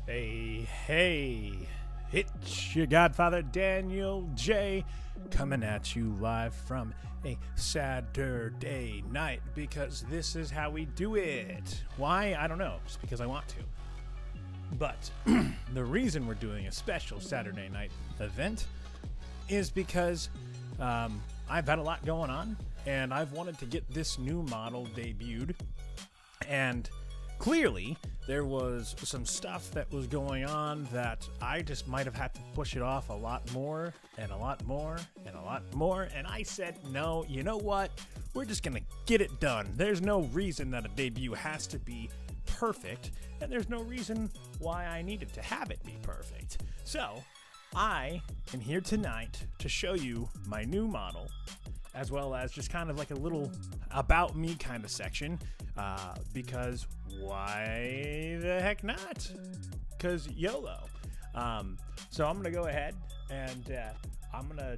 Hey, it's your Godfather, Daniel J, coming at you live from a Saturday night because this is how we do it. Why? I don't know, just because I want to. But the reason we're doing a special Saturday night event is because I've had a lot going on and I've wanted to get this new model debuted, and clearly there was some stuff that was going on that I just might have had to push it off a lot more and a lot more and a lot more, and I said, no, you know what, we're just gonna get it done. There's no reason that a debut has to be perfect, and there's no reason why I needed to have it be perfect. So I am here tonight to show you my new model, as well as just kind of like a little about me kind of section, because why the heck not? Because YOLO. So I'm gonna go ahead and I'm gonna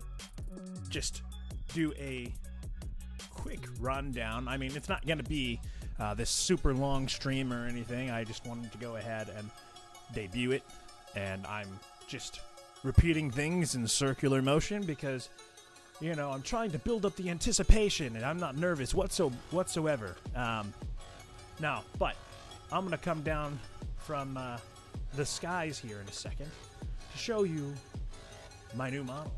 just do a quick rundown. I mean, it's not gonna be this super long stream or anything. I just wanted to go ahead and debut it, and I'm just repeating things in circular motion because, you know, I'm trying to build up the anticipation, and I'm not nervous whatsoever. Now, but I'm going to come down from the skies here in a second to show you my new model.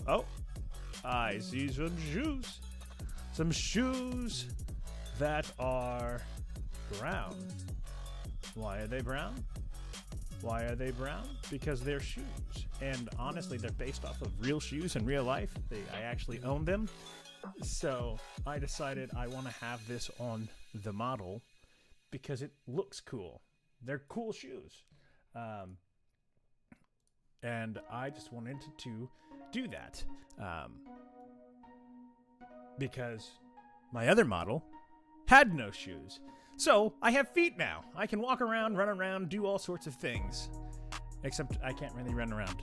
Oh, I see some shoes. Some shoes that are brown. Why are they brown? Why are they brown? Because they're shoes. And honestly, they're based off of real shoes in real life. I actually own them. So I decided I want to have this on the model because it looks cool. They're cool shoes. And I just wanted to do that. Because my other model had no shoes. So I have feet now. I can walk around, run around, do all sorts of things. Except I can't really run around.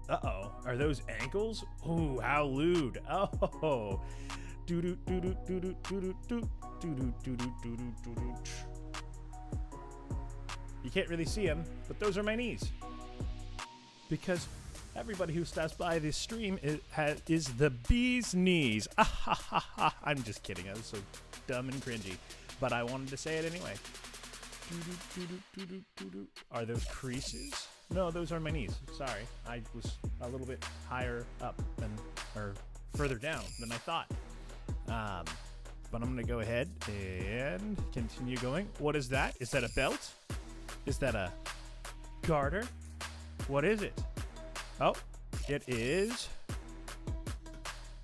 Uh-oh. Are those ankles? Ooh, how lewd. Oh. You can't really see them, but those are my knees. Because everybody who stops by this stream is the bee's knees. I'm just kidding. I was so dumb and cringy. But I wanted to say it anyway. Are those creases? No, those are my knees. Sorry. I was a little bit higher up or further down than I thought. But I'm going to go ahead and continue going. What is that? Is that a belt? Is that a garter? What is it? Oh, it is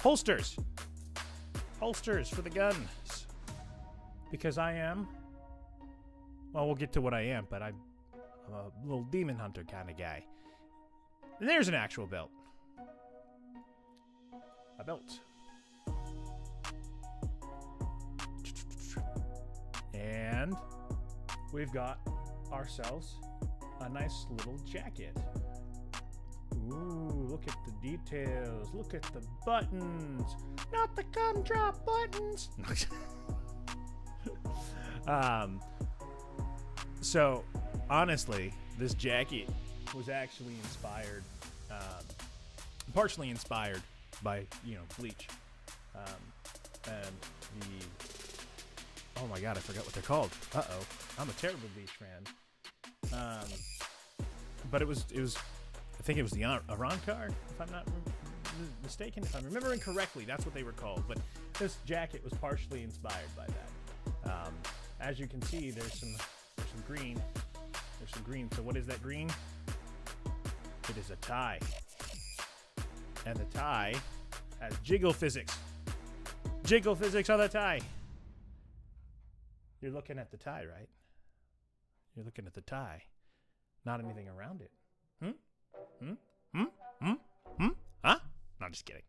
holsters. Holsters for the guns. Because I am, well, we'll get to what I am, but I'm a little demon hunter kind of guy. And there's an actual belt. A belt. And we've got ourselves a nice little jacket. Ooh, look at the details. Look at the buttons. Not the gumdrop buttons. So, honestly, this jacket was actually inspired, partially inspired by, Bleach. And oh my god, I forgot what they're called. Uh-oh. I'm a terrible Bleach fan. But it was I think it was the Iran card, if I'm not mistaken. If I'm remembering correctly, that's what they were called. But this jacket was partially inspired by that. As you can see, there's some green. There's some green. So what is that green? It is a tie. And the tie has jiggle physics. Jiggle physics on the tie. You're looking at the tie, right? You're looking at the tie. Not anything around it. Huh? No, I'm just kidding.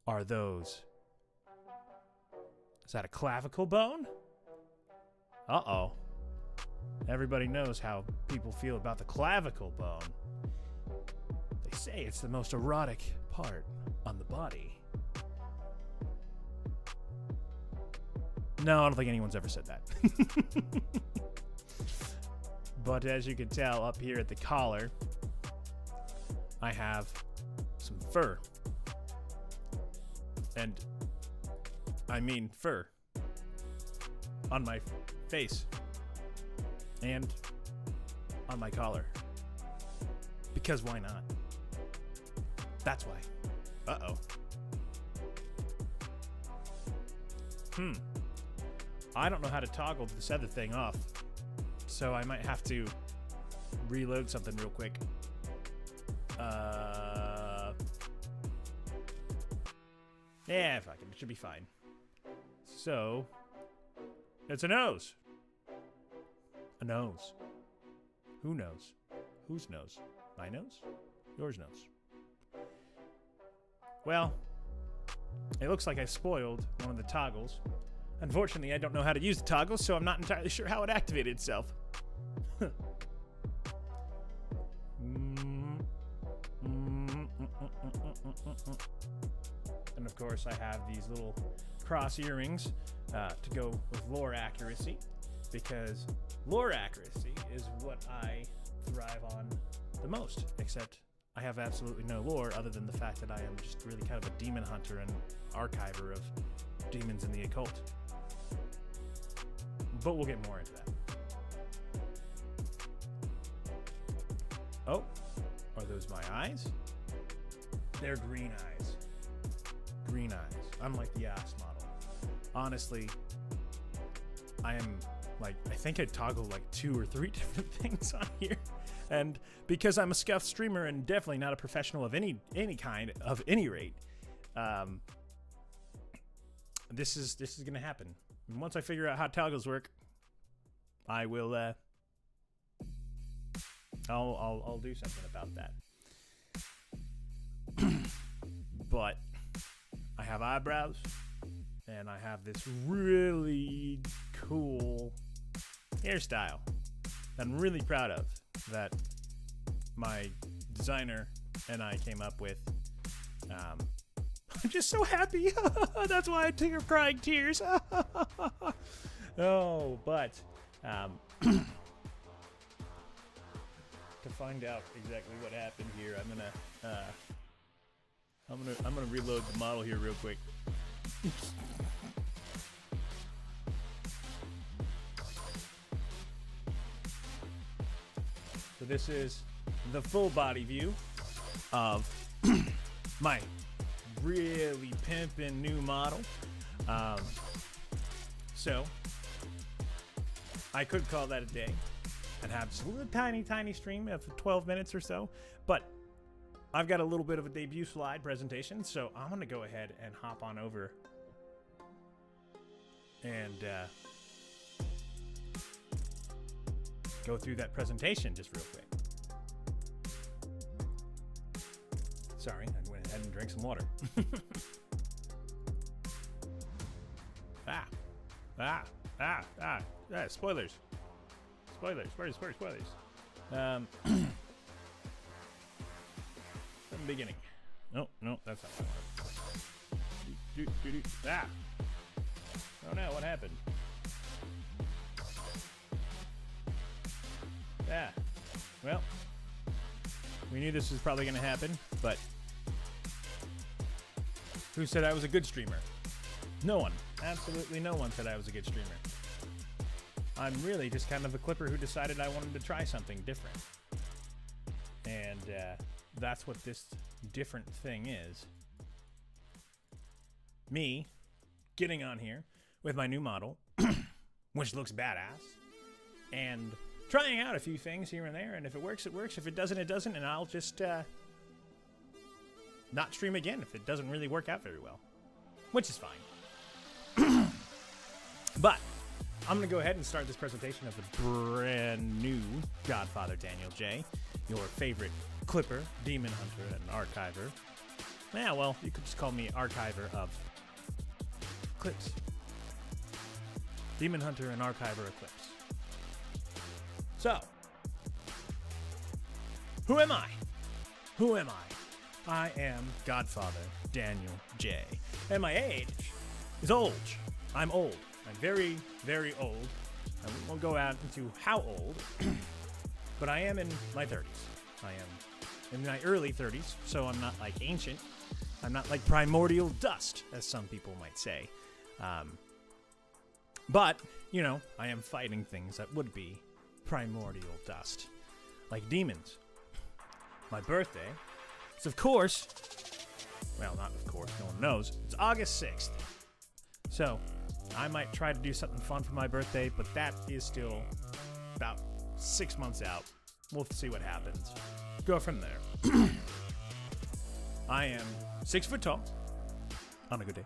Are those... Is that a clavicle bone? Uh-oh. Everybody knows how people feel about the clavicle bone. They say it's the most erotic part on the body. No, I don't think anyone's ever said that. But as you can tell up here at the collar, I have some fur. And I mean fur on my face and on my collar. Because why not? That's why. Uh-oh. I don't know how to toggle this other thing off, so I might have to reload something real quick. Yeah, fuck it. It should be fine. So, it's a nose. A nose. Who knows? Whose nose? My nose? Yours nose. Well, it looks like I spoiled one of the toggles. Unfortunately, I don't know how to use the toggle, so I'm not entirely sure how it activated itself. And of course, I have these little cross earrings to go with lore accuracy, because lore accuracy is what I thrive on the most, except I have absolutely no lore other than the fact that I am just really kind of a demon hunter and archiver of demons in the occult. But we'll get more into that. Oh, are those my eyes? They're green eyes. Green eyes. Unlike the ass model. Honestly, I think I toggle like 2 or 3 different things on here. And because I'm a scuffed streamer and definitely not a professional of any kind, of any rate, this is gonna happen. And once I figure out how toggles work, I will I'll do something about that. But I have eyebrows, and I have this really cool hairstyle that I'm really proud of, that my designer and I came up with. I'm just so happy. That's why I took her crying tears. Oh, but to find out exactly what happened here, I'm gonna reload the model here real quick. So this is the full body view of my really pimpin' new model. So I could call that a day and have just a little tiny stream of 12 minutes or so, but I've got a little bit of a debut slide presentation, so I'm gonna go ahead and hop on over and go through that presentation just real quick. Sorry, I went ahead and drank some water. Spoilers. Spoilers. From the beginning. No, that's not what I want. Oh no, what happened? Well, we knew this was probably going to happen, but who said I was a good streamer? No one. Absolutely no one said I was a good streamer. I'm really just kind of a clipper who decided I wanted to try something different. And that's what this different thing is. Me getting on here with my new model, which looks badass, and trying out a few things here and there, and if it works, it works. If it doesn't, it doesn't, and I'll just not stream again if it doesn't really work out very well, which is fine. But I'm going to go ahead and start this presentation of the brand new Godfather Daniel J, your favorite clipper, demon hunter, and archiver. Yeah, well, you could just call me archiver of clips. Demon hunter and archiver of clips. So, who am I? Who am I? I am Godfather Daniel J. And my age is old. I'm old. I'm very, very old. I won't go out into how old, but I am in my 30s. I am in my early 30s, so I'm not like ancient. I'm not like primordial dust, as some people might say. But, you know, I am fighting things that would be primordial dust, like demons. My birthday is, of course, well, not of course, no one knows, it's August 6th. So, I might try to do something fun for my birthday, but that is still about 6 months out. We'll see what happens. Go from there. I am 6 foot tall on a good day.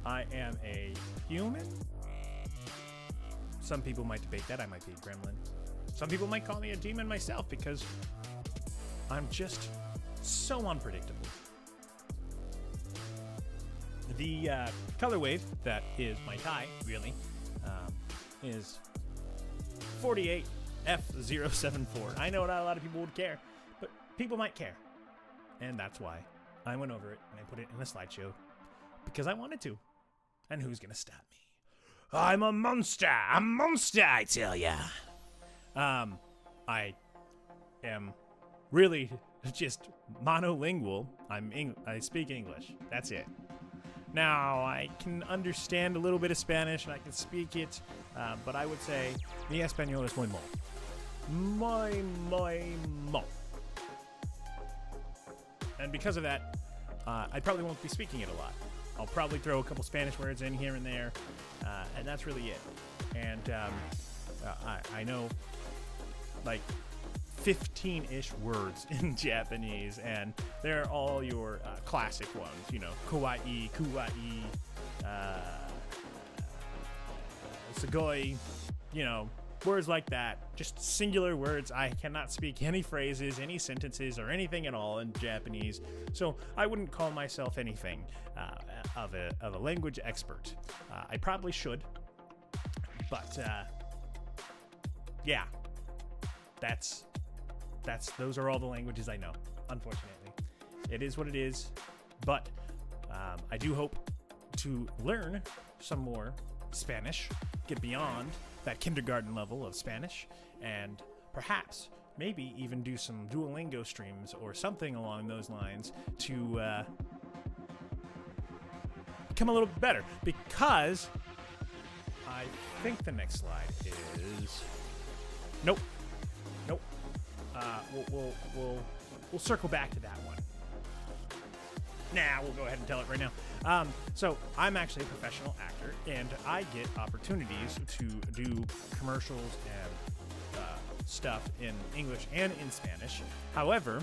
I am a human. Some people might debate that. I might be a gremlin. Some people might call me a demon myself because I'm just so unpredictable. The color wave that is my tie, really, is 48F074. I know not a lot of people would care, but people might care. And that's why I went over it and I put it in a slideshow because I wanted to. And who's going to stop me? I'm a monster, I tell ya. I am really just monolingual. I speak English. That's it. Now, I can understand a little bit of Spanish and I can speak it, but I would say mi español es muy mal. Muy mal. And because of that, I probably won't be speaking it a lot. I'll probably throw a couple Spanish words in here and there, and that's really it. And I know like 15-ish words in Japanese, and they're all your classic ones, you know, kawaii, kuwai, sugoi, you know, words like that. Just singular words. I cannot speak any phrases, any sentences, or anything at all in Japanese, so I wouldn't call myself anything of a language expert. I probably should, but yeah, those are all the languages I know, unfortunately. It is what it is, but I do hope to learn some more Spanish, get beyond that kindergarten level of Spanish, and perhaps maybe even do some Duolingo streams or something along those lines to become a little bit better, because I think the next slide is... Nope. We'll circle back to that one. Nah, we'll go ahead and tell it right now. So I'm actually a professional actor, and I get opportunities to do commercials and stuff in English and in Spanish. However,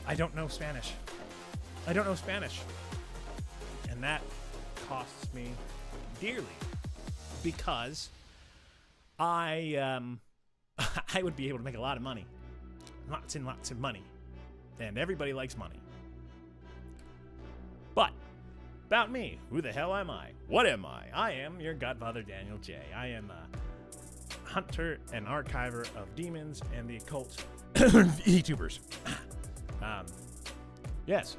I don't know Spanish. And that costs me dearly, because I would be able to make a lot of money. Lots and lots of money. And everybody likes money. But, about me, who the hell am I? What am I? I am your Godfather Daniel J. I am a hunter and archiver of demons and the occult VTubers. Yes,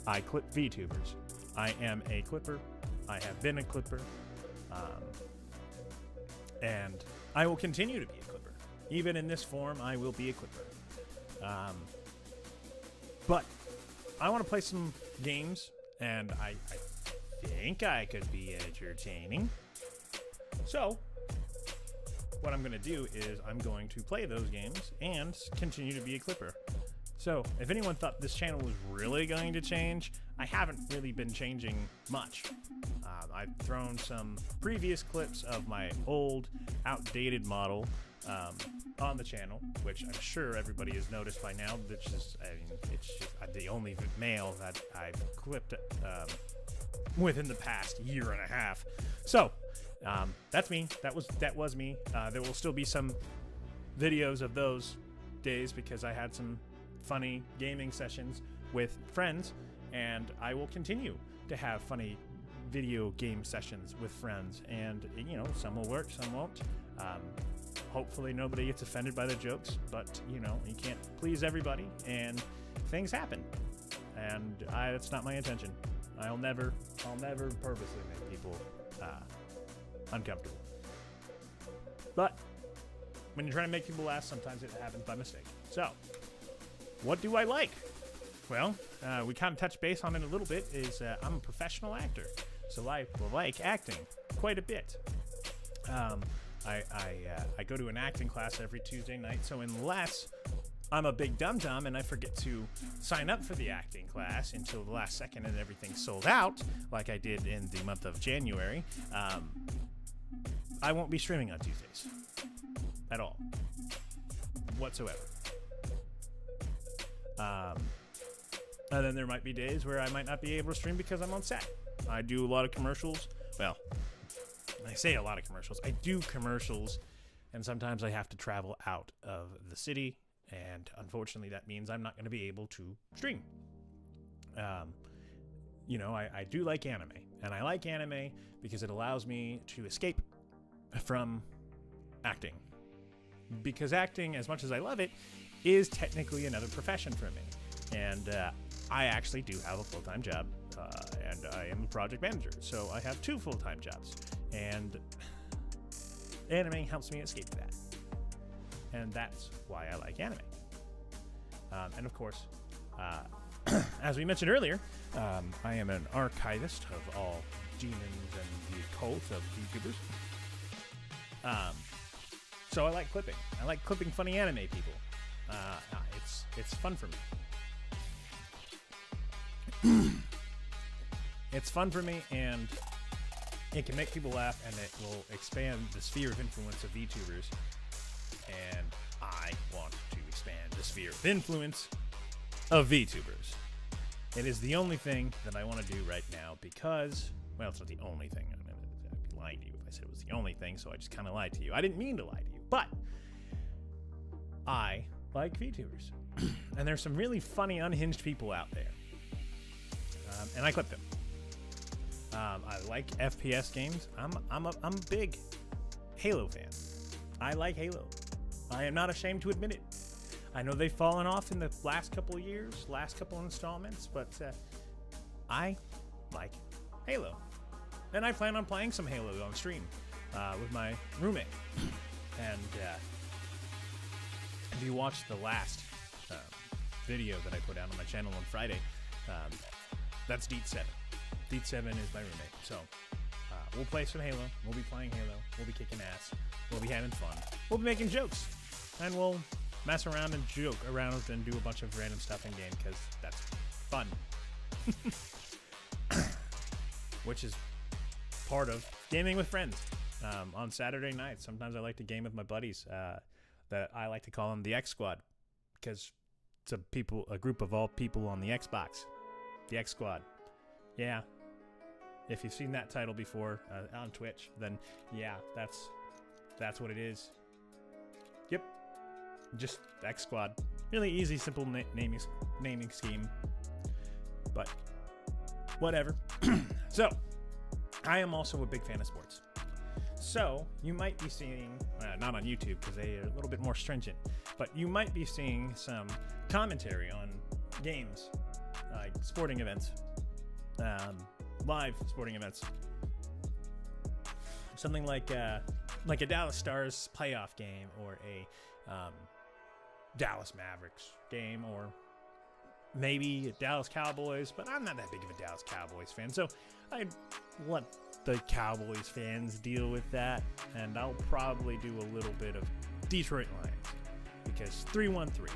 I clip VTubers. I am a clipper. I have been a clipper. And I will continue to be a clipper. Even in this form, I will be a clipper. But I want to play some games, and I think I could be entertaining. So, what I'm going to do is I'm going to play those games and continue to be a clipper. So, if anyone thought this channel was really going to change, I haven't really been changing much. I've thrown some previous clips of my old, outdated model on the channel, which I'm sure everybody has noticed by now. It's just the only male that I've clipped within the past year and a half. So, that's me. That was me. There will still be some videos of those days because I had some funny gaming sessions with friends, and I will continue to have funny video game sessions with friends, and you know, some will work, some won't. Hopefully nobody gets offended by the jokes, but you can't please everybody, and things happen. And that's not my intention. I'll never purposely make people uncomfortable. But when you're trying to make people laugh, sometimes it happens by mistake. So, what do I like? Well, we kind of touched base on it a little bit. I'm a professional actor, so I like acting quite a bit. I go to an acting class every Tuesday night, so unless I'm a big dum-dum and I forget to sign up for the acting class until the last second and everything's sold out, like I did in the month of January, I won't be streaming on Tuesdays at all, whatsoever. And then there might be days where I might not be able to stream because I'm on set. I do a lot of commercials. Well, I say a lot of commercials. I do commercials, and sometimes I have to travel out of the city, and unfortunately that means I'm not going to be able to stream. I do like anime, and I like anime because it allows me to escape from acting. Because acting, as much as I love it, is technically another profession for me. And I actually do have a full-time job, and I am a project manager, so I have 2 full-time jobs. And anime helps me escape that. And that's why I like anime. And of course, as we mentioned earlier, I am an archivist of all demons and the occult of YouTubers. So I like clipping. I like clipping funny anime people. It's fun for me. It's fun for me, and it can make people laugh, and it will expand the sphere of influence of VTubers. And I want to expand the sphere of influence of VTubers. It is the only thing that I want to do right now because, well, it's not the only thing. I'd be lying to you if I said it was the only thing, so I just kind of lied to you. I didn't mean to lie to you, but I like VTubers. And there's some really funny, unhinged people out there. And I clip them. I like FPS games. I'm a big Halo fan. I like Halo. I am not ashamed to admit it. I know they've fallen off in the last couple of years, last couple of installments, but I like Halo. And I plan on playing some Halo on stream with my roommate. And if you watched the last video that I put out on my channel on Friday, that's Deet7. Deet7 is my roommate. So we'll play some Halo. We'll be playing Halo. We'll be kicking ass. We'll be having fun. We'll be making jokes. And we'll mess around and joke around and do a bunch of random stuff in game because that's fun. Which is part of gaming with friends. On Saturday nights, sometimes I like to game with my buddies that I like to call them the X Squad because it's a group of all people on the Xbox. The X Squad. Yeah. If you've seen that title before on Twitch, then yeah, that's what it is. Yep. Just X Squad. Really easy, simple naming scheme. But whatever. So, I am also a big fan of sports. So, you might be seeing, not on YouTube because they are a little bit more stringent, but you might be seeing some commentary on games, like sporting events, live sporting events. Something like a Dallas Stars playoff game or a Dallas Mavericks game or maybe a Dallas Cowboys, but I'm not that big of a Dallas Cowboys fan, so I'd let the Cowboys fans deal with that, and I'll probably do a little bit of Detroit Lions because 313.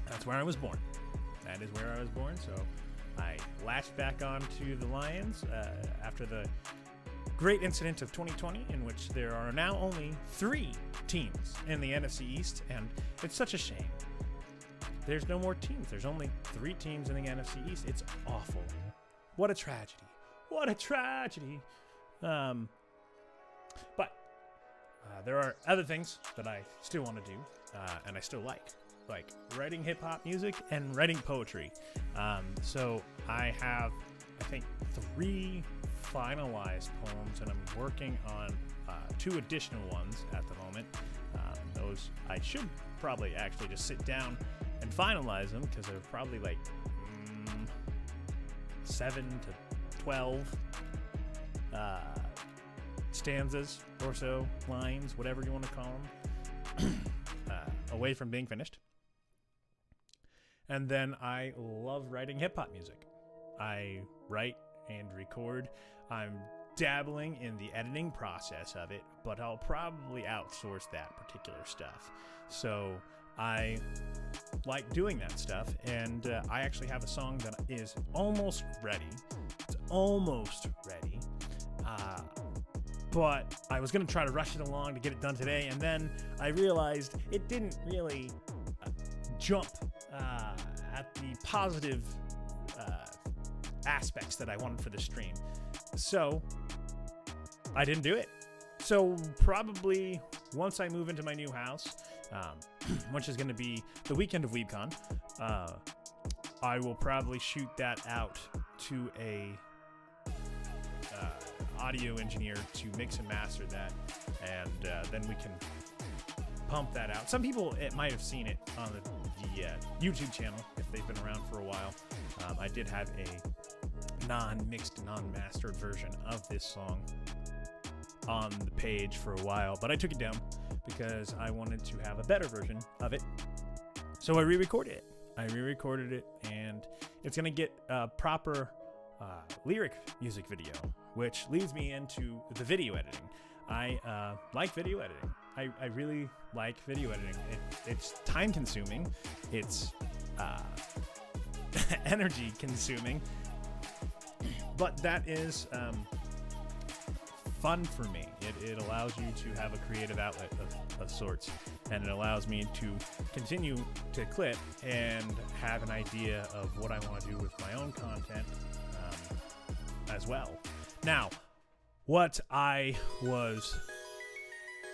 That's where I was born. That is where I was born, so I latched back onto the Lions after the great incident of 2020 in which there are now only 3 teams in the NFC East, and it's such a shame. There's no more teams. There's only 3 teams in the NFC East. It's awful. What a tragedy. What a tragedy. But there are other things that I still want to do, and I still like writing hip-hop music and writing poetry. So I have, I think, 3 finalized poems, and I'm working on 2 additional ones at the moment. Those I should probably actually just sit down and finalize them, because they're probably like 7 to 12 stanzas or so, lines, whatever you want to call them, away from being finished. And then I love writing hip-hop music. I write and record. I'm dabbling in the editing process of it, but I'll probably outsource that particular stuff. So I like doing that stuff, and I actually have a song that is almost ready. It's almost ready. But I was going to try to rush it along to get it done today, and then I realized it didn't really jump at the positive aspects that I wanted for the stream. So I didn't do it. So probably once I move into my new house, which is going to be the weekend of WeebCon, I will probably shoot that out to a audio engineer to mix and master that, and then we can pump that out. Some people might have seen it on the YouTube channel if they've been around for a while. I did have a non-mixed, non-mastered version of this song on the page for a while, but I took it down because I wanted to have a better version of it. So I re-recorded it. And it's going to get a proper lyric music video, which leads me into the video editing. I like video editing. I really like video editing. It's time consuming. It's energy consuming. But that is fun for me. It allows you to have a creative outlet of sorts, and it allows me to continue to clip and have an idea of what I want to do with my own content as well. Now, what I was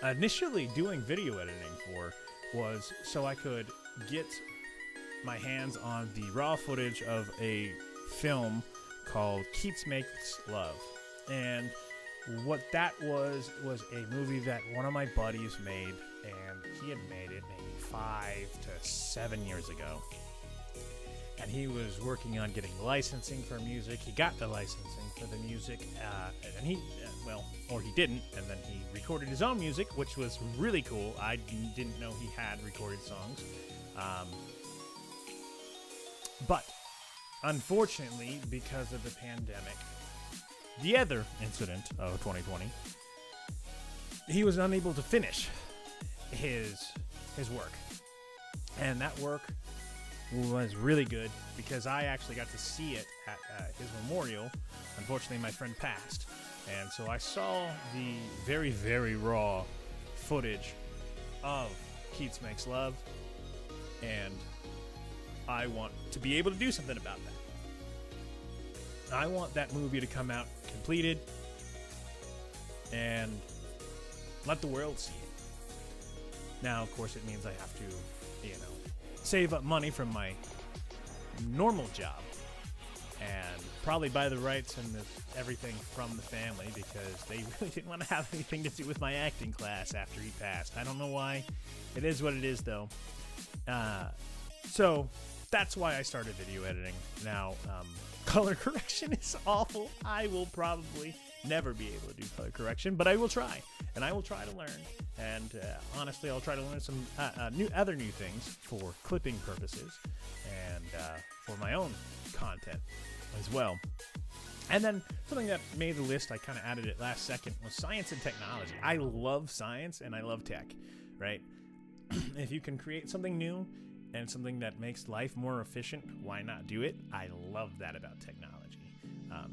initially doing video editing for was so I could get my hands on the raw footage of a film called Keats Makes Love. And what that was a movie that one of my buddies made, and he had made it maybe 5 to 7 years ago. And he was working on getting licensing for music. He got the licensing for the music, and he, or he didn't, and then he recorded his own music, which was really cool. I didn't know he had recorded songs. But unfortunately, because of the pandemic, the other incident of 2020, he was unable to finish his work. And that work was really good because I actually got to see it at his memorial. Unfortunately, my friend passed. And so I saw the very, very raw footage of Keats Makes Love, and I want to be able to do something about that. I want that movie to come out completed and let the world see it. Now, of course, it means I have to, save up money from my normal job and probably buy the rights and everything from the family, because they really didn't want to have anything to do with my acting class after he passed. I don't know why. It is what it is, though. So that's why I started video editing. Now, color correction is awful. I will probably never be able to do color correction, but I will try, and I will try to learn. And honestly, I'll try to learn some other new things for clipping purposes and for my own content as well. And then something that made the list, I kind of added it last second, was science and technology. I love science and I love tech, right? If you can create something new and something that makes life more efficient, why not do it? I love that about technology.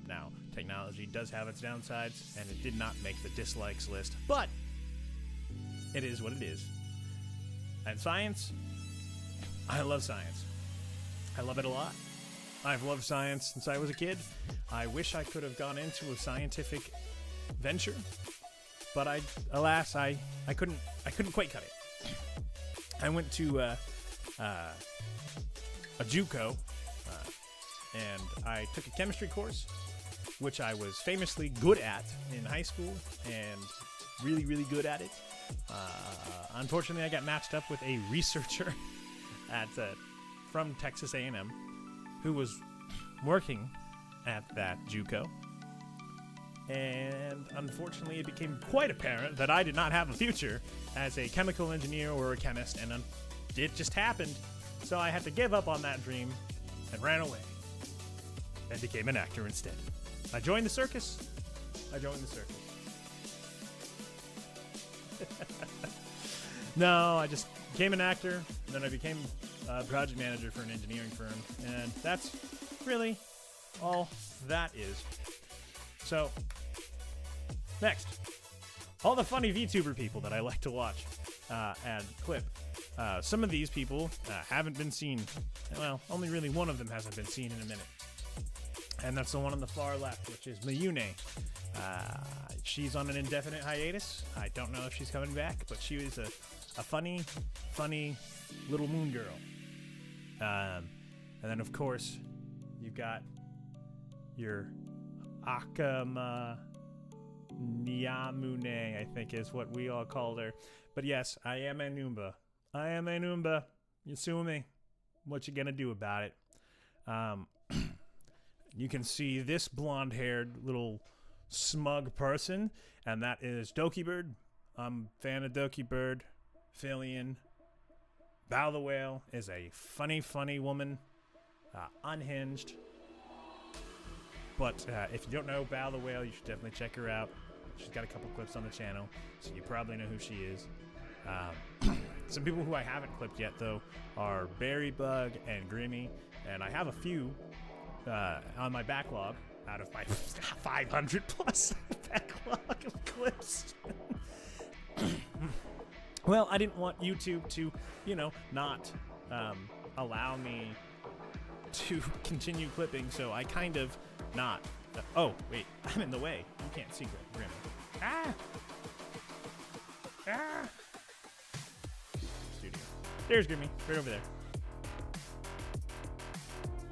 Now, technology does have its downsides, and it did not make the dislikes list, but it is what it is. And science, I love science. I love it a lot. I've loved science since I was a kid. I wish I could have gone into a scientific venture, but alas, I couldn't quite cut it. I went to a JUCO, and I took a chemistry course, which I was famously good at in high school and really, really good at it. Unfortunately, I got matched up with a researcher from Texas A&M who was working at that JUCO. And unfortunately, it became quite apparent that I did not have a future as a chemical engineer or a chemist, and it just happened. So I had to give up on that dream and ran away and became an actor instead. I joined the circus. No, I just became an actor, then I became a project manager for an engineering firm, and that's really all that is. So, next, all the funny VTuber people that I like to watch and clip. Some of these people haven't been seen. Well, only really one of them hasn't been seen in a minute. And that's the one on the far left, which is Mayune. She's on an indefinite hiatus. I don't know if she's coming back, but she was a funny little moon girl. And then, of course, you've got your Akama Nyamune, I think is what we all called her. But yes, I am a Noomba. You sue me. What you gonna do about it? You can see this blonde-haired little smug person, and that is Dokibird. I'm a fan of Dokibird. Fillion. Bao the Whale is a funny woman. Unhinged. But if you don't know Bao the Whale, you should definitely check her out. She's got a couple clips on the channel, so you probably know who she is. Some people who I haven't clipped yet, though, are Berrybug and Grimmy, and I have a few on my backlog out of my 500 plus backlog of clips. Well, I didn't want YouTube to, not allow me to continue clipping, so I kind of not. Oh, wait, I'm in the way. You can't see Grimmy. Ah! Studio. There's Grimmy, right over there.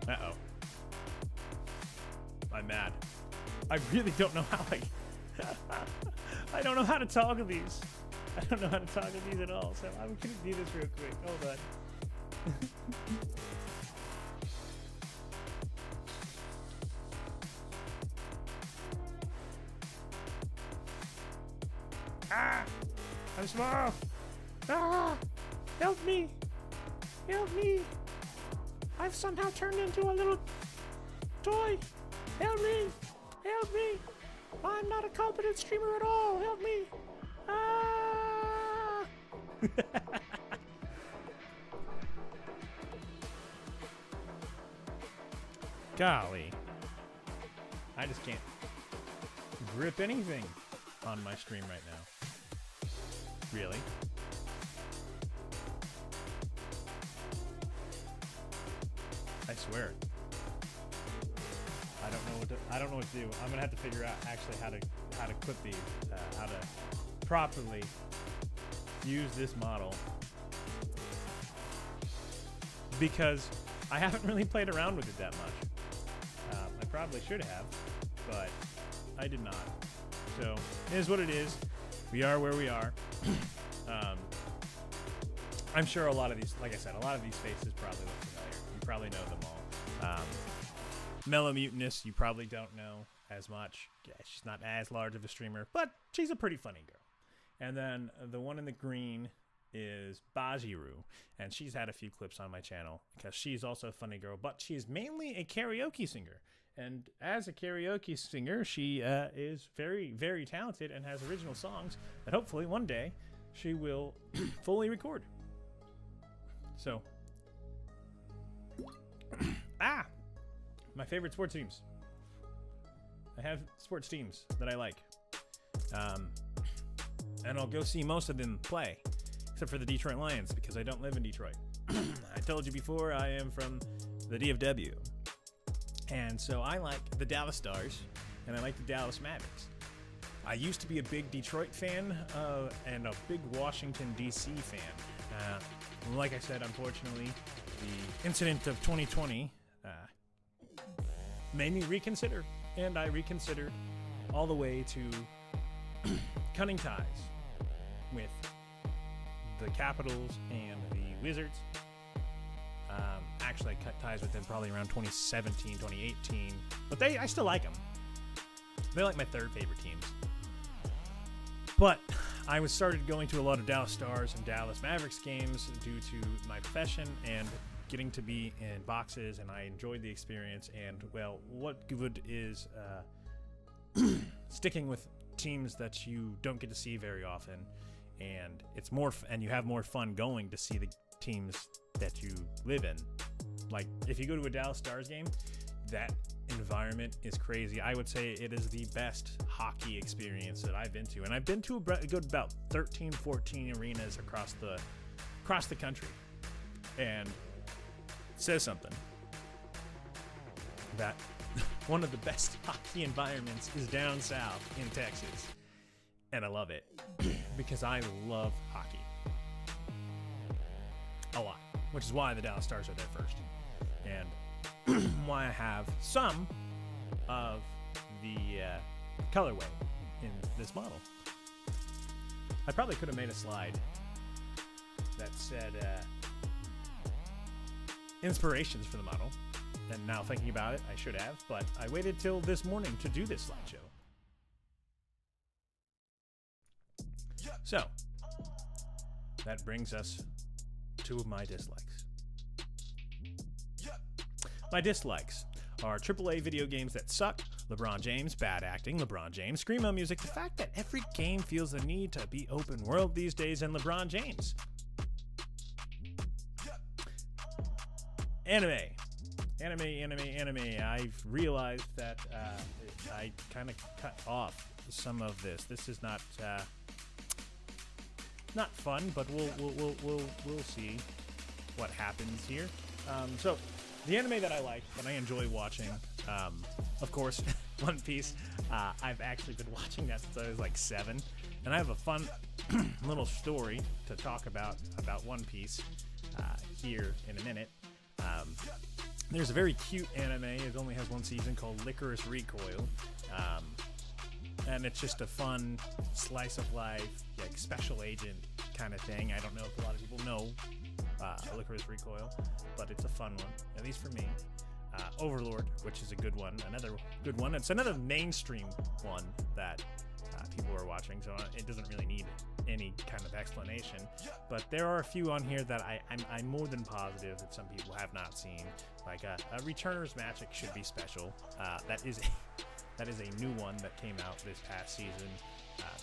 Uh-oh. I'm mad. I really don't know how I don't know how to toggle these. I don't know how to toggle these at all, so I'm gonna do this real quick. Hold on. Ah! I'm small! Ah! Help me! Help me! I've somehow turned into a little toy! Help me! Help me! I'm not a competent streamer at all! Help me! Ah! Golly. I just can't grip anything on my stream right now. Really? I swear. I don't know what to do. I'm gonna have to figure out actually how to clip these, how to properly use this model, because I haven't really played around with it that much. I probably should have, but I did not. So it is what it is. We are where we are. I'm sure a lot of these, like I said, a lot of these faces probably look familiar. You probably know them all. Mellow Mutinous, you probably don't know as much. Yeah, she's not as large of a streamer, but she's a pretty funny girl. And then the one in the green is Bajiru, and she's had a few clips on my channel because she's also a funny girl, but she's mainly a karaoke singer. And as a karaoke singer, she is very, very talented and has original songs that hopefully one day she will fully record. So, my favorite sports teams. I have sports teams that I like. And I'll go see most of them play, except for the Detroit Lions, because I don't live in Detroit. I told you before, I am from the DFW. And so I like the Dallas Stars, and I like the Dallas Mavericks. I used to be a big Detroit fan and a big Washington, D.C. fan. Like I said, unfortunately, the incident of 2020 made me reconsider and I reconsidered all the way to cutting ties with the Capitals and the Wizards. Actually, I cut ties with them probably around 2017, 2018, but I still like them. They're like my third favorite teams. But I was started going to a lot of Dallas Stars and Dallas Mavericks games due to my profession and getting to be in boxes, and I enjoyed the experience. And, well, what good is sticking with teams that you don't get to see very often, and it's more and you have more fun going to see the teams that you live in. Like, if you go to a Dallas Stars game, that environment is crazy. I would say it is the best hockey experience that I've been to, and I've been to a good about 13, 14 arenas across the country, and it says something that one of the best hockey environments is down south in Texas, and I love it because I love hockey a lot, which is why the Dallas Stars are there first, and why I have some of the colorway in this model. I probably could have made a slide that said inspirations for the model, and now thinking about it, I should have, but I waited till this morning to do this slideshow. So, that brings us to my dislikes. My dislikes are AAA video games that suck, LeBron James, bad acting, LeBron James, screamo music, the fact that every game feels the need to be open world these days, and LeBron James. Anime. I've realized that I kind of cut off some of this. This is not fun, but we'll see what happens here. So the anime that I like, that I enjoy watching, of course, One Piece. I've actually been watching that since I was like 7, and I have a fun little story to talk about One Piece here in a minute. There's a very cute anime. It only has one season, called Licorice Recoil, and it's just a fun slice of life, like special agent kind of thing. I don't know if a lot of people know Licorice Recoil, but it's a fun one, at least for me. Overlord, which is a good one, another good one. It's another mainstream one that people are watching, so it doesn't really need any kind of explanation. But there are a few on here that I'm more than positive that some people have not seen. Like Returner's Magic should be special. That is a new one that came out this past season.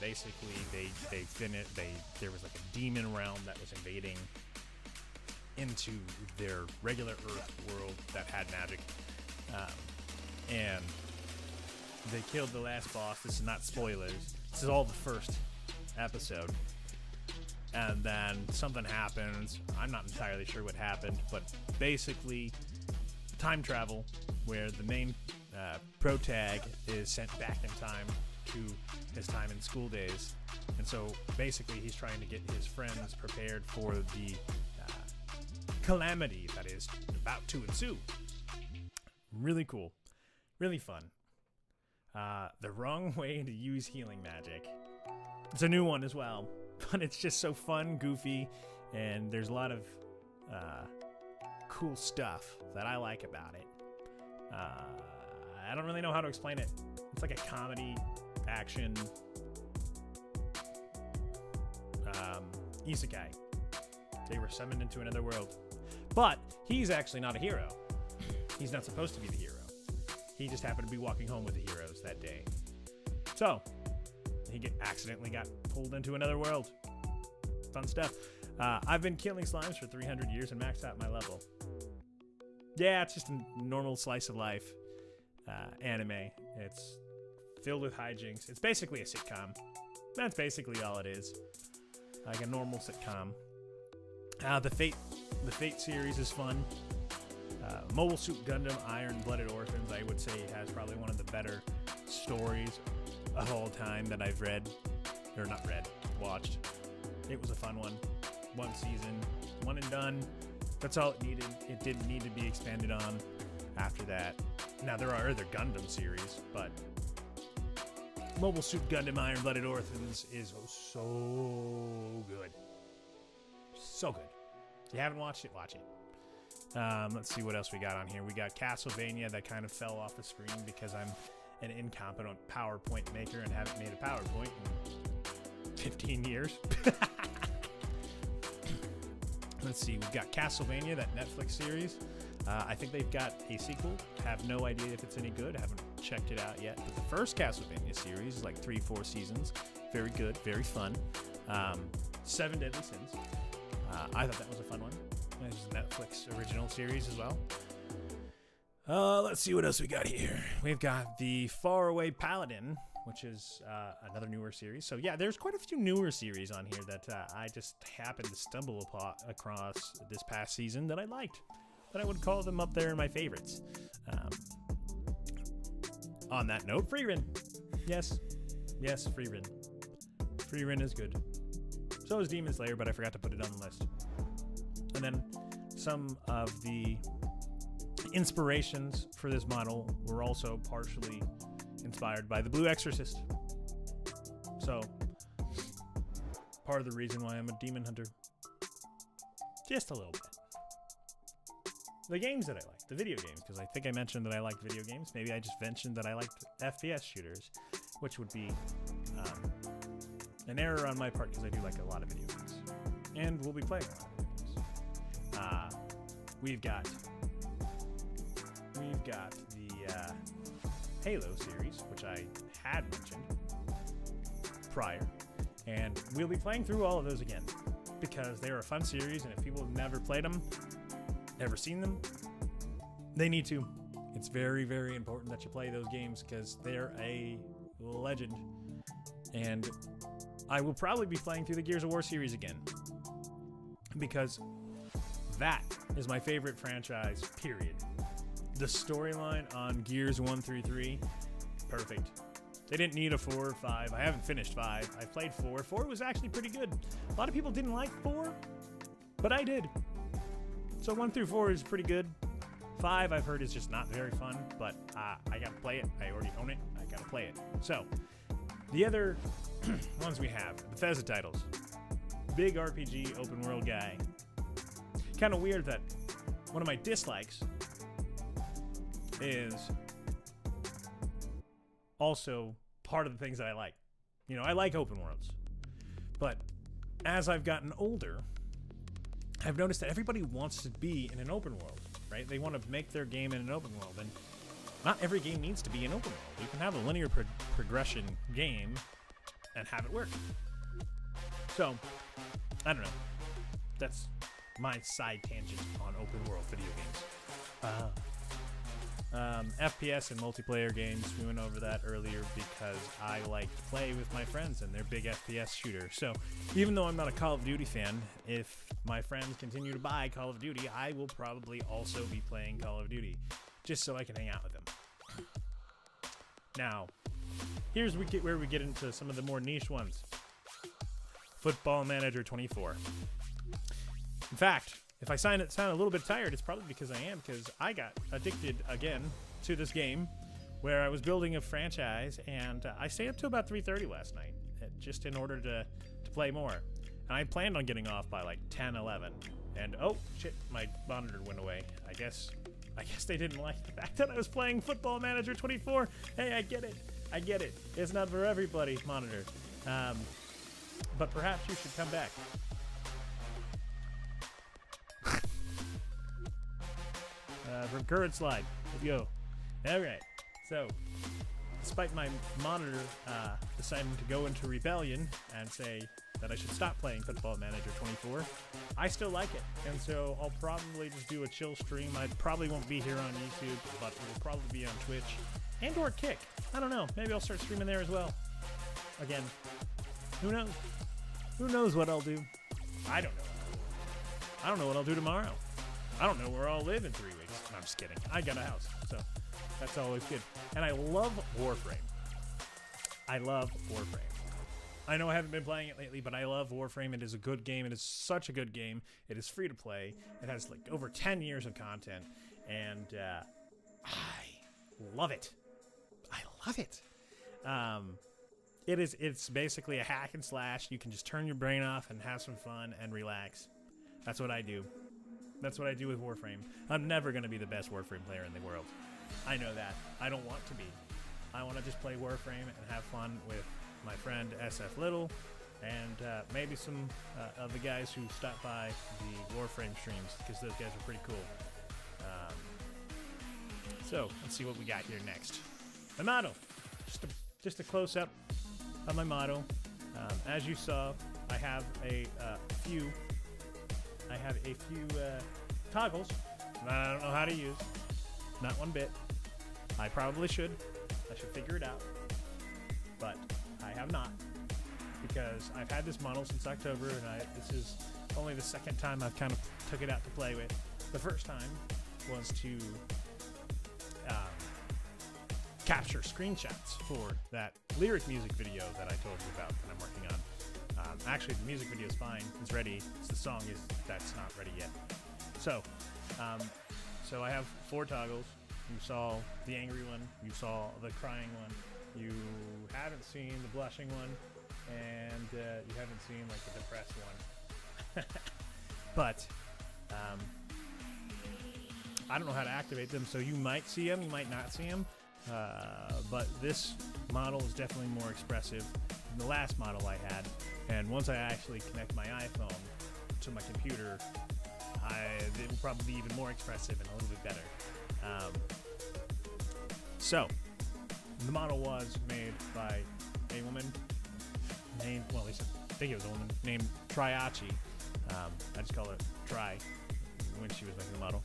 Basically, there was like a demon realm that was invading into their regular Earth world that had magic, and they killed the last boss. This is not spoilers. This is all the first episode, and then something happens. I'm not entirely sure what happened, but basically time travel, where the main protag is sent back in time to his time in school days, and so basically he's trying to get his friends prepared for the calamity that is about to ensue. Really cool, really fun. The wrong way to use healing magic. It's a new one as well, but it's just so fun, goofy, and there's a lot of cool stuff that I like about it. I don't really know how to explain it. It's like a comedy, action, isekai. They were summoned into another world. But he's actually not a hero. He's not supposed to be the hero. He just happened to be walking home with the heroes that day. So, he accidentally got pulled into another world. Fun stuff. I've been killing slimes for 300 years and maxed out my level. Yeah, it's just a normal slice of life anime. It's filled with hijinks. It's basically a sitcom. That's basically all it is. Like a normal sitcom. The Fate series is fun. Mobile Suit Gundam Iron-Blooded Orphans, I would say, has probably one of the better stories of all time that I've read. Or not read, watched. It was a fun one. One season, one and done. That's all it needed. It didn't need to be expanded on. After that, now there are other Gundam series, but Mobile Suit Gundam Iron Blooded Orphans is so good. So good. If you haven't watched it, watch it. Let's see what else we got on here. We got Castlevania that kind of fell off the screen because I'm an incompetent PowerPoint maker and haven't made a PowerPoint in 15 years. Let's see. We've got Castlevania, that Netflix series. I think they've got a sequel. Have no idea if it's any good. Haven't checked it out yet. But the first Castlevania series is like 3-4 seasons. Very good. Very fun. 7 Deadly Sins. I thought that was a fun one. It was a Netflix original series as well. Let's see what else we got here. We've got the Faraway Paladin, which is another newer series. So yeah, there's quite a few newer series on here that I just happened to stumble across this past season that I liked. That I would call them up there in my favorites. On that note, Freerin. Yes, Freerin. Freerin is good. So is Demon Slayer, but I forgot to put it on the list. And then some of the inspirations for this model were also partially inspired by The Blue Exorcist. So, part of the reason why I'm a demon hunter. Just a little bit. The games that I like, the video games, because I think I mentioned that I liked video games. Maybe I just mentioned that I liked FPS shooters, which would be an error on my part because I do like a lot of video games. And we'll be playing a lot of video games. We've got the Halo series, which I had mentioned prior, and we'll be playing through all of those again because they're a fun series, and if people have never played them, never seen them, they need to. It's very, very important that you play those games because they're a legend, and I will probably be playing through the Gears of War series again because that is my favorite franchise, period. The storyline on Gears 1 through 3, perfect. They didn't need a 4 or 5. I haven't finished 5. I played 4. 4 was actually pretty good. A lot of people didn't like 4, but I did. So 1 through 4 is pretty good. 5 I've heard is just not very fun, but I gotta play it. I already own it. I gotta play it. So the other ones we have, Bethesda titles. Big RPG, open world guy. Kind of weird that one of my dislikes is also part of the things that I like. You know, I like open worlds. But as I've gotten older, I've noticed that everybody wants to be in an open world, right? They want to make their game in an open world. And not every game needs to be an open world. You can have a linear progression game and have it work. So, I don't know. That's my side tangent on open world video games. FPS and multiplayer games, we went over that earlier because I like to play with my friends and they're big FPS shooters. So even though I'm not a Call of Duty fan, if my friends continue to buy Call of Duty, I will probably also be playing Call of Duty just so I can hang out with them. Now, here's where we get into some of the more niche ones. Football Manager 24. In fact, if I sound a little bit tired, it's probably because I am, because I got addicted again to this game where I was building a franchise, and I stayed up to about 3:30 last night just in order to play more. And I planned on getting off by like 10, 11. And oh, shit, my monitor went away. I guess they didn't like the fact that I was playing Football Manager 24. Hey, I get it. It's not for everybody, monitor. But perhaps you should come back. From current slide. Let's go. Alright. So, despite my monitor deciding to go into rebellion and say that I should stop playing Football Manager 24, I still like it. And so I'll probably just do a chill stream. I probably won't be here on YouTube, but it will probably be on Twitch and or Kick. I don't know. Maybe I'll start streaming there as well. Again, who knows? Who knows what I'll do? I don't know. I don't know what I'll do tomorrow. I don't know where I'll live in 3 weeks. No, I'm just kidding. I got a house, so that's always good. And I love Warframe. I know I haven't been playing it lately, but I love Warframe. It is a good game. It is such a good game. It is free to play. It has like over 10 years of content, and I love it. I love it. It's basically a hack and slash. You can just turn your brain off and have some fun and relax. That's what I do. That's what I do with Warframe. I'm never going to be the best Warframe player in the world. I know that. I don't want to be. I want to just play Warframe and have fun with my friend SF Little and maybe some of the guys who stop by the Warframe streams, because those guys are pretty cool. So let's see what we got here next. My model. Just a close-up of my model. As you saw, I have a few toggles that I don't know how to use. Not one bit. I probably should. I should figure it out. But I have not, because I've had this model since October, and this is only the second time I've kind of took it out to play with. The first time was to capture screenshots for that lyric music video that I told you about that I'm working on. Actually, the music video is fine. It's ready. It's the song that's not ready yet. So I have 4 toggles. You saw the angry one. You saw the crying one. You haven't seen the blushing one, and you haven't seen like the depressed one. But I don't know how to activate them, so you might see them, you might not see them. But this model is definitely more expressive than the last model I had. And once I actually connect my iPhone to my computer, it will probably be even more expressive and a little bit better. So, the model was made by a woman named, well, at least I think it was a woman, named Triachi. I just call her Tri when she was making the model.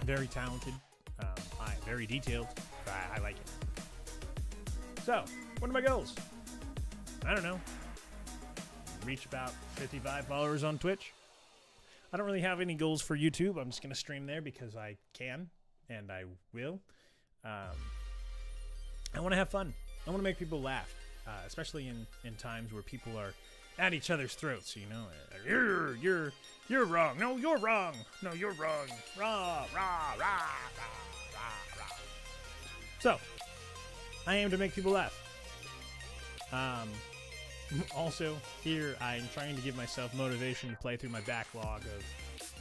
Very talented. Very detailed. I like it. So, what are my goals? I don't know. Reach about 55 followers on Twitch. I don't really have any goals for YouTube. I'm just going to stream there because I can, and I will. I want to have fun. I want to make people laugh, especially in times where people are at each other's throats. You know, you're wrong. No, you're wrong. No, you're wrong. Rah, rah, rah, rah, rah, rah. So, I aim to make people laugh. Also, here I'm trying to give myself motivation to play through my backlog of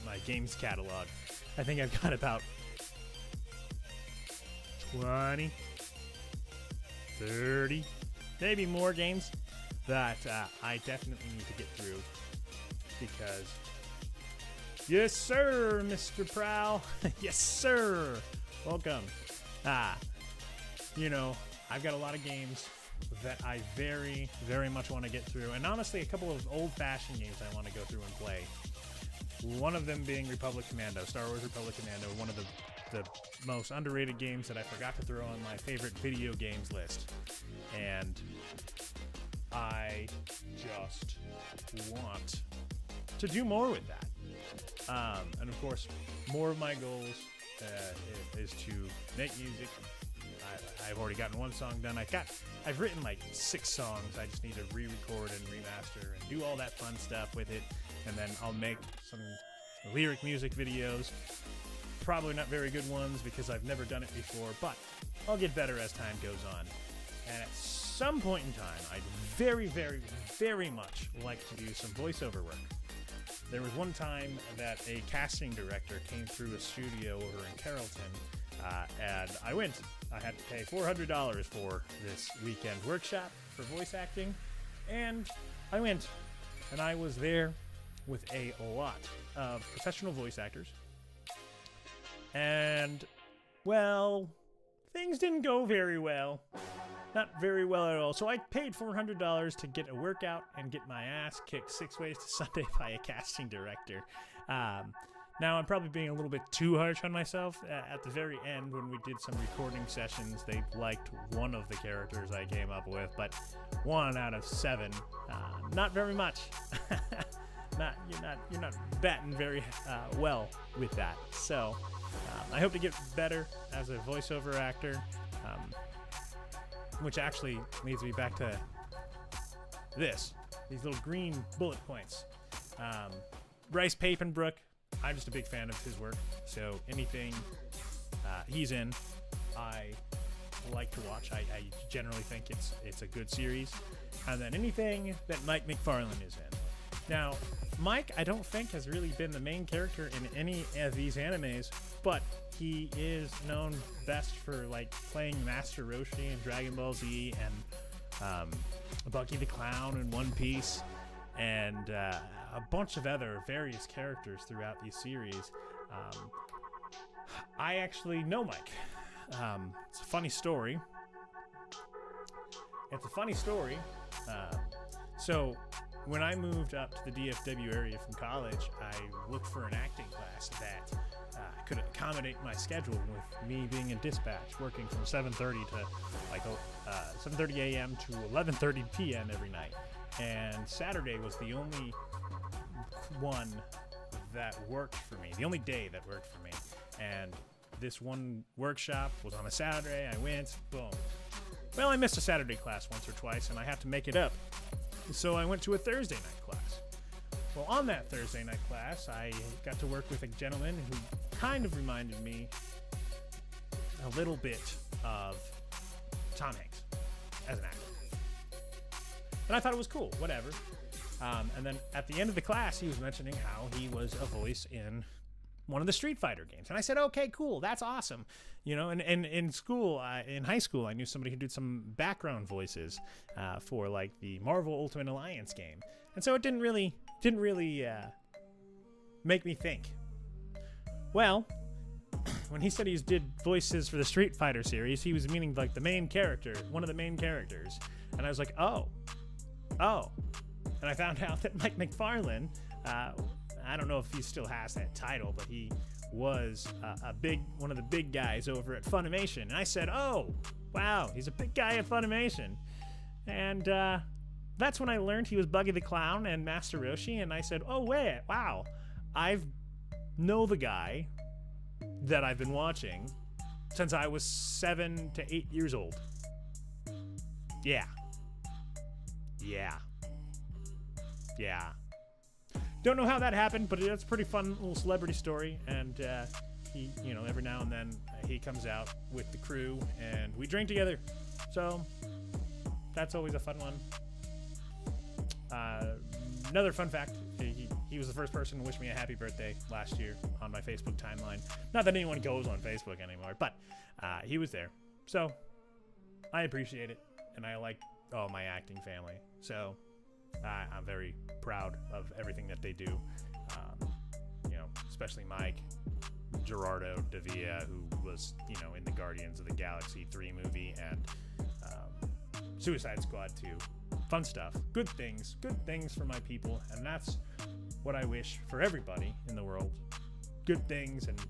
my games catalog. I think I've got about 20, 30, maybe more games that I definitely need to get through, because yes sir, Mr. Prowl. Yes sir, welcome. You know, I've got a lot of games that I very, very much want to get through, and honestly a couple of old-fashioned games I want to go through and play. One of them being Republic Commando, Star Wars Republic Commando, one of the most underrated games that I forgot to throw on my favorite video games list. And I just want to do more with that. And of course, more of my goals is to make music. I've already gotten 1 song done. I've written like 6 songs. I just need to re-record and remaster and do all that fun stuff with it. And then I'll make some lyric music videos. Probably not very good ones because I've never done it before, but I'll get better as time goes on. And at some point in time, I'd very, very, very much like to do some voiceover work. There was one time that a casting director came through a studio over in Carrollton, and I went. I had to pay $400 for this weekend workshop for voice acting, and I went, and I was there with a lot of professional voice actors, and, well, things didn't go very well. Not very well at all. So I paid $400 to get a workout and get my ass kicked 6 ways to Sunday by a casting director. Now, I'm probably being a little bit too harsh on myself. At the very end, when we did some recording sessions, they liked one of the characters I came up with, but 1 out of 7, not very much. You're not batting very well with that. So, I hope to get better as a voiceover actor, which actually leads me back to these little green bullet points. Bryce Papenbrook. I'm just a big fan of his work. So anything he's in, I like to watch. I generally think it's a good series. And then anything that Mike McFarlane is in. Now, Mike, I don't think has really been the main character in any of these animes, but he is known best for like playing Master Roshi in Dragon Ball Z and Bucky the Clown in One Piece, and a bunch of other various characters throughout these series. I actually know Mike. It's a funny story. So when I moved up to the DFW area from college, I looked for an acting class that could accommodate my schedule with me being in dispatch, working from 7:30 to like 7:30 a.m. to 11:30 p.m. every night. And Saturday was the only one that worked for me, the only day that worked for me. And this one workshop was on a Saturday. I went, boom. Well, I missed a Saturday class once or twice, and I have to make it up. So I went to a Thursday night class. Well, on that Thursday night class, I got to work with a gentleman who kind of reminded me a little bit of Tom Hanks as an actor. And I thought it was cool, whatever. And then at the end of the class, he was mentioning how he was a voice in one of the Street Fighter games. And I said, okay, cool, that's awesome. You know, and in school, in high school, I knew somebody who did some background voices for like the Marvel Ultimate Alliance game. And so it didn't really make me think. Well, when he said he did voices for the Street Fighter series, he was meaning like the main character, one of the main characters. And I was like, oh. And I found out that Mike McFarlane, I don't know if he still has that title, but he was one of the big guys over at Funimation. And I said, oh, wow, he's a big guy at Funimation. And that's when I learned he was Buggy the Clown and Master Roshi. And I said, oh, wait, wow, I know the guy that I've been watching since I was 7 to 8 years old. Yeah. Don't know how that happened, but it's a pretty fun little celebrity story. And he, you know, every now and then he comes out with the crew and we drink together. So that's always a fun one. Another fun fact, he was the first person to wish me a happy birthday last year on my Facebook timeline. Not that anyone goes on Facebook anymore, but he was there. So I appreciate it, and I like my acting family. So I'm very proud of everything that they do. You know, especially Mike, Gerardo Davia, who was, you know, in the Guardians of the Galaxy 3 movie, and Suicide Squad 2. Fun stuff. Good things for my people, and that's what I wish for everybody in the world. Good things and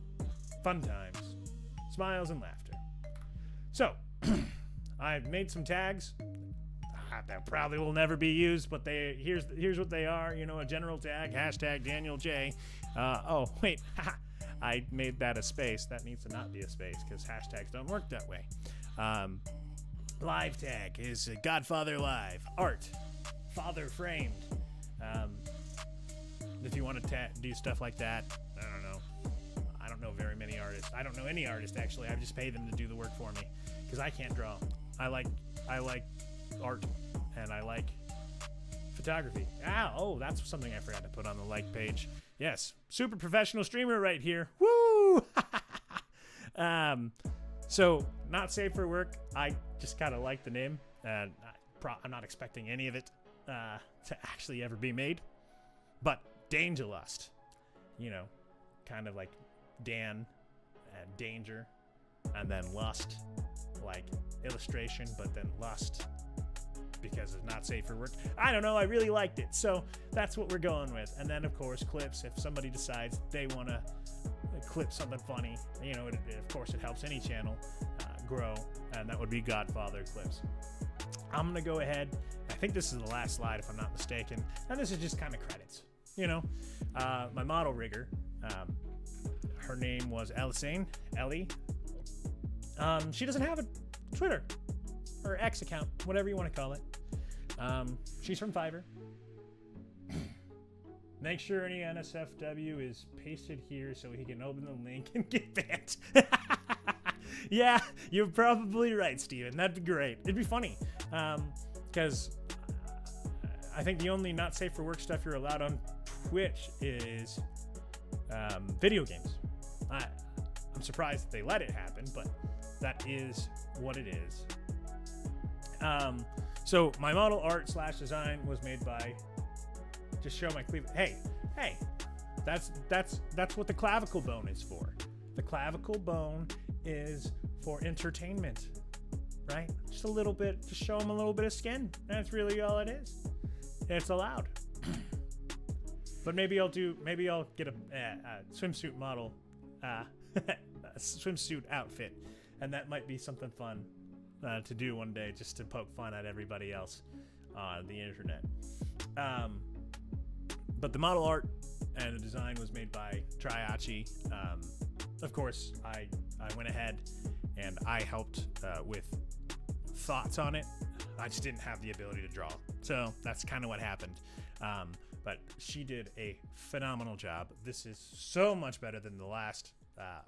fun times, smiles and laughter. So, I've made some tags that probably will never be used, but here's what they are. You know, a general tag, hashtag DanielJ. Oh, wait, I made that a space. That needs to not be a space because hashtags don't work that way. Live tag is Godfather Live. Art, Father Framed. If you want to do stuff like that, I don't know. I don't know very many artists. I don't know any artist, actually. I just pay them to do the work for me because I can't draw. I like art, and I like photography. That's something I forgot to put on the like page. Yes, super professional streamer right here. Woo! So, not safe for work. I just kind of like the name, and I'm not expecting any of it to actually ever be made. But Dangerlust, you know, kind of like Dan and Danger, and then Lust, like illustration, but then Lust because it's not safe for work. I don't know. I really liked it, so that's what we're going with. And then, of course, clips. If somebody decides they want to clip something funny, you know, of course, it helps any channel grow, and that would be Godfather clips. I'm gonna go ahead. I think this is the last slide, if I'm not mistaken, and this is just kind of credits. You know, my model rigger. Her name was Ellie. She doesn't have a Twitter or X account, whatever you want to call it. She's from Fiverr. Make sure any NSFW is pasted here so he can open the link and get banned. Yeah, you're probably right, Steven. That'd be great. It'd be funny. Because I think the only not safe for work stuff you're allowed on Twitch is video games. I'm surprised that they let it happen, but that is what it is. So my model art / design was made by, just show my cleavage. Hey, that's what the clavicle bone is for. The clavicle bone is for entertainment, right? Just a little bit, just show them a little bit of skin. That's really all it is. It's allowed. But maybe I'll get a swimsuit model, a swimsuit outfit, and that might be something fun to do one day, just to poke fun at everybody else on the internet. But the model art and the design was made by Triachi. Of course, I went ahead and I helped with thoughts on it. I just didn't have the ability to draw, so that's kind of what happened. But she did a phenomenal job. This is so much better than the last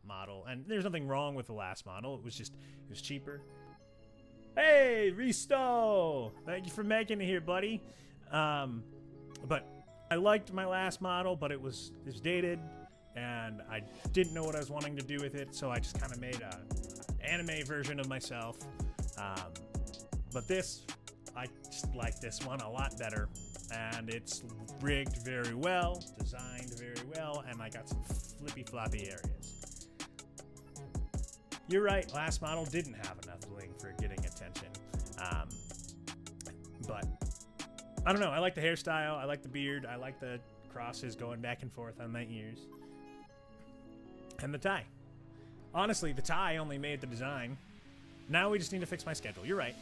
model, and there's nothing wrong with the last model. It was cheaper. Hey, Risto! Thank you for making it here, buddy. But I liked my last model, but it was dated, and I didn't know what I was wanting to do with it, so I just kind of made an anime version of myself. But this, I just like this one a lot better, and it's rigged very well, designed very well, and I got some flippy-floppy areas. You're right, last model didn't have enough bling for getting attention. But I don't know, I like the hairstyle, I like the beard, I like the crosses going back and forth on my ears. And the tie. Honestly, the tie only made the design. Now we just need to fix my schedule, you're right.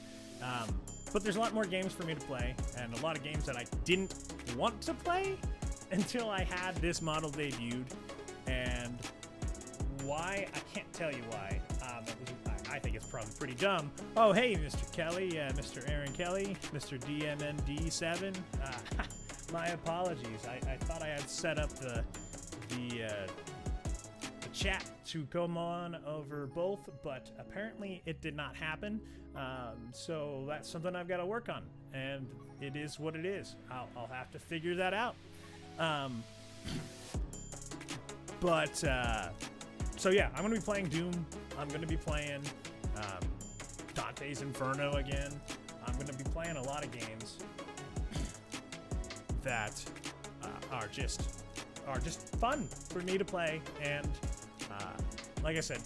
But there's a lot more games for me to play, and a lot of games that I didn't want to play until I had this model debuted. And why? I can't tell you why. I think it's probably pretty dumb. Oh, hey, Mr. Kelly, Mr. Aaron Kelly, Mr. DMND7. My apologies. I thought I had set up the chat to come on over both, but apparently it did not happen. So that's something I've got to work on, and it is what it is. I'll have to figure that out. So yeah, I'm going to be playing Doom. I'm going to be playing Dante's Inferno again. I'm going to be playing a lot of games that are just fun for me to play. And like I said,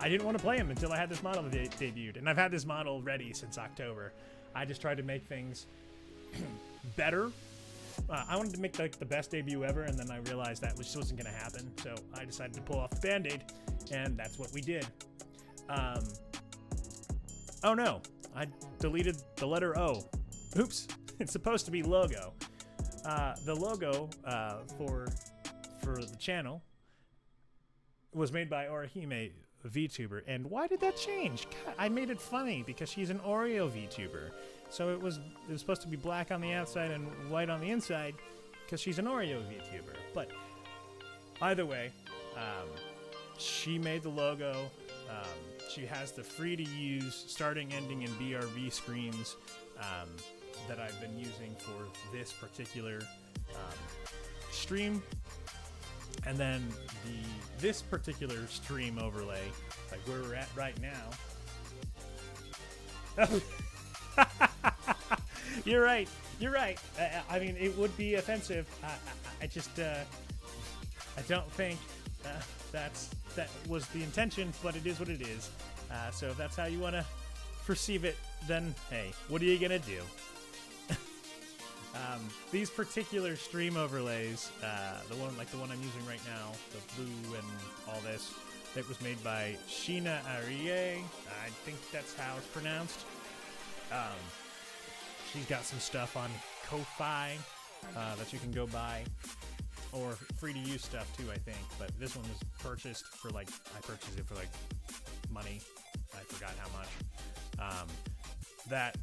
I didn't want to play them until I had this model debuted. And I've had this model ready since October. I just tried to make things better. I wanted to make the best debut ever, and then I realized that just wasn't going to happen. So I decided to pull off the Band-Aid, and that's what we did. Oh no, I deleted the letter O. Oops, it's supposed to be logo. The logo for the channel was made by Orihime VTuber, and why did that change? God, I made it funny because she's an Oreo VTuber. So it was supposed to be black on the outside and white on the inside because she's an Oreo VTuber. But either way, she made the logo. She has the free-to-use starting, ending, and BRB screens that I've been using for this particular stream. And then this particular stream overlay, like where we're at right now. You're right. I mean, it would be offensive. I don't think that was the intention, but it is what it is. So if that's how you want to perceive it, then hey, what are you gonna do? These particular stream overlays, the one I'm using right now, the blue and all this, it was made by Sheena Arie. I think that's how it's pronounced. She's got some stuff on Ko-Fi that you can go buy, or free to use stuff too, I think. But this one was purchased for I purchased it for money. I forgot how much. That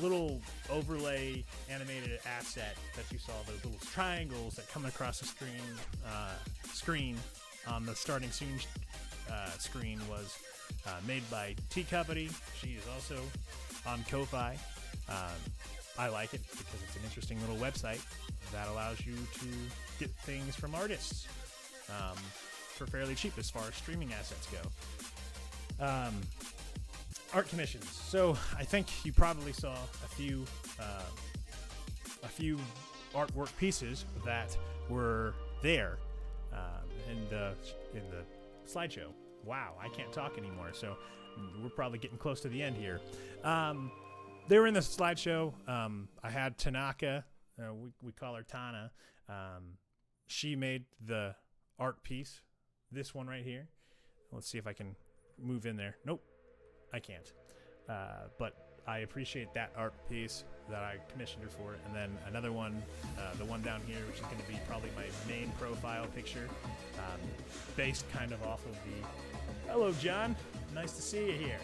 little overlay animated asset that you saw, those little triangles that come across the screen on the starting soon screen was made by T Company. She is also on Ko-Fi. I like it because it's an interesting little website that allows you to get things from artists for fairly cheap as far as streaming assets go. Art commissions. So I think you probably saw a few artwork pieces that were there in the slideshow. Wow, I can't talk anymore, so we're probably getting close to the end here. They were in the slideshow. I had Tanaka, we call her Tana. She made the art piece, this one right here. Let's see if I can move in there. Nope, I can't. But I appreciate that art piece that I commissioned her for. And then another one, the one down here, which is going to be probably my main profile picture, based kind of off of the... Hello, John. Nice to see you here.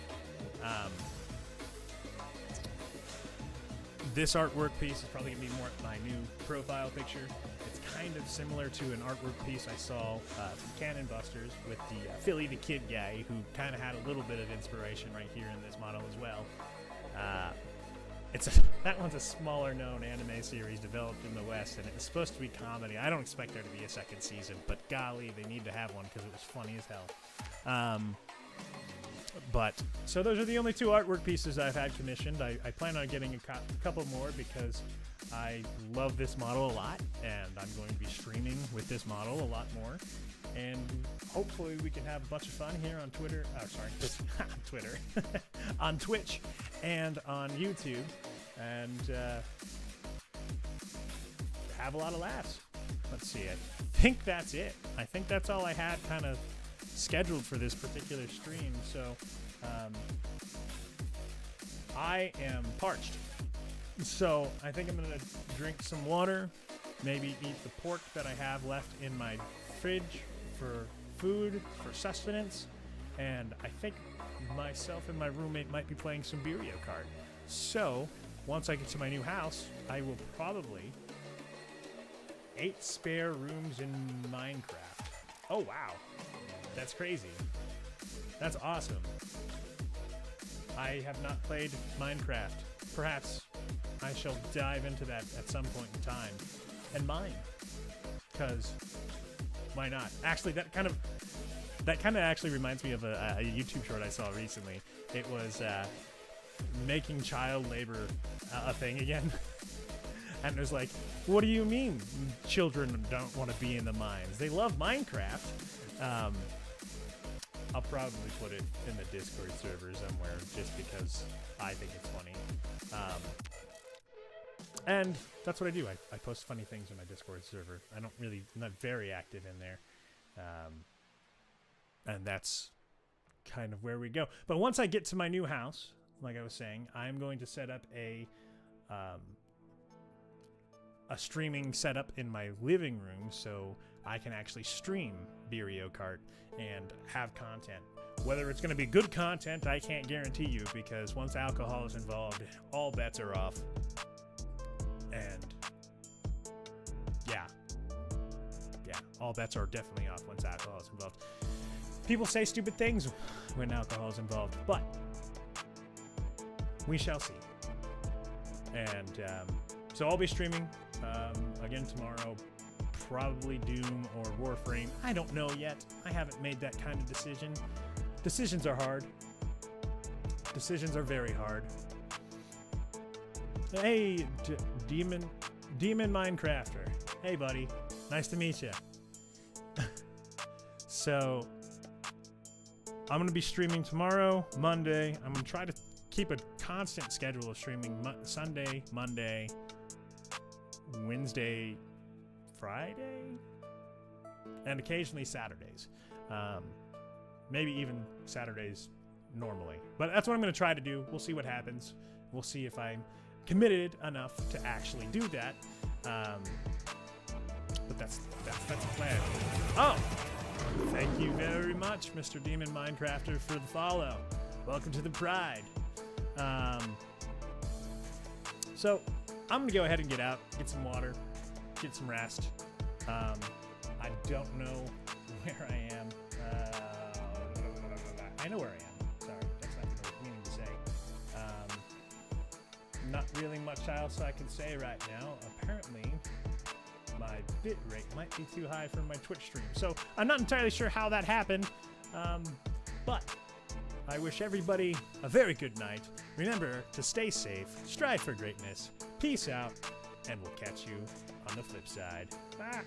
This artwork piece is probably going to be more my new profile picture. It's kind of similar to an artwork piece I saw from Cannon Busters with the Philly the Kid guy, who kind of had a little bit of inspiration right here in this model as well. That one's a smaller known anime series developed in the West, and it was supposed to be comedy. I don't expect there to be a second season, but golly, they need to have one because it was funny as hell. So those are the only two artwork pieces I've had commissioned. I plan on getting a couple more because I love this model a lot, and I'm going to be streaming with this model a lot more. And hopefully we can have a bunch of fun here on Twitter. Twitter. On Twitch and on YouTube. And have a lot of laughs. Let's see. I think that's it. I think that's all I had kind of scheduled for this particular stream. So I am parched. So I think I'm going to drink some water, maybe eat the pork that I have left in my fridge for food, for sustenance, and I think myself and my roommate might be playing some Mario Kart. So once I get to my new house, I will probably 8 spare rooms in Minecraft. Oh wow, that's crazy. That's awesome. I have not played Minecraft. Perhaps I shall dive into that at some point in time and mine, because why not? Actually, that kind of actually reminds me of a YouTube short I saw recently. It was making child labor a thing again. And it was like, what do you mean children don't want to be in the mines? They love Minecraft. I'll probably put it in the Discord server somewhere just because I think it's funny. And that's what I do. I post funny things in my Discord server. I'm not very active in there. And that's kind of where we go. But once I get to my new house, like I was saying, I'm going to set up a streaming setup in my living room so I can actually stream Mario Kart and have content. Whether it's going to be good content, I can't guarantee you, because once alcohol is involved, all bets are off. And yeah, all bets are definitely off once alcohol is involved. People say stupid things when alcohol is involved, but we shall see. And so I'll be streaming again tomorrow, probably Doom or Warframe. I don't know yet. I haven't made that kind of decision. Decisions are hard. Decisions are very hard. Hey, Demon Minecrafter. Hey, buddy. Nice to meet you. So, I'm going to be streaming tomorrow, Monday. I'm going to try to keep a constant schedule of streaming Sunday, Monday, Wednesday, Friday, and occasionally Saturdays. Maybe even Saturdays normally. But that's what I'm going to try to do. We'll see what happens. We'll see if I'm committed enough to actually do that. But that's the plan. Oh! Thank you very much, Mr. Demon Minecrafter, for the follow. Welcome to the Pride. So I'm going to go ahead and get out, get some water, get some rest. I don't know where I am. I know where I am. Sorry, that's not what I was meaning to say. Not really much else I can say right now. Apparently, my bit rate might be too high for my Twitch stream. So I'm not entirely sure how that happened. But I wish everybody a very good night. Remember to stay safe, strive for greatness. Peace out, and we'll catch you on the flip side. Bye.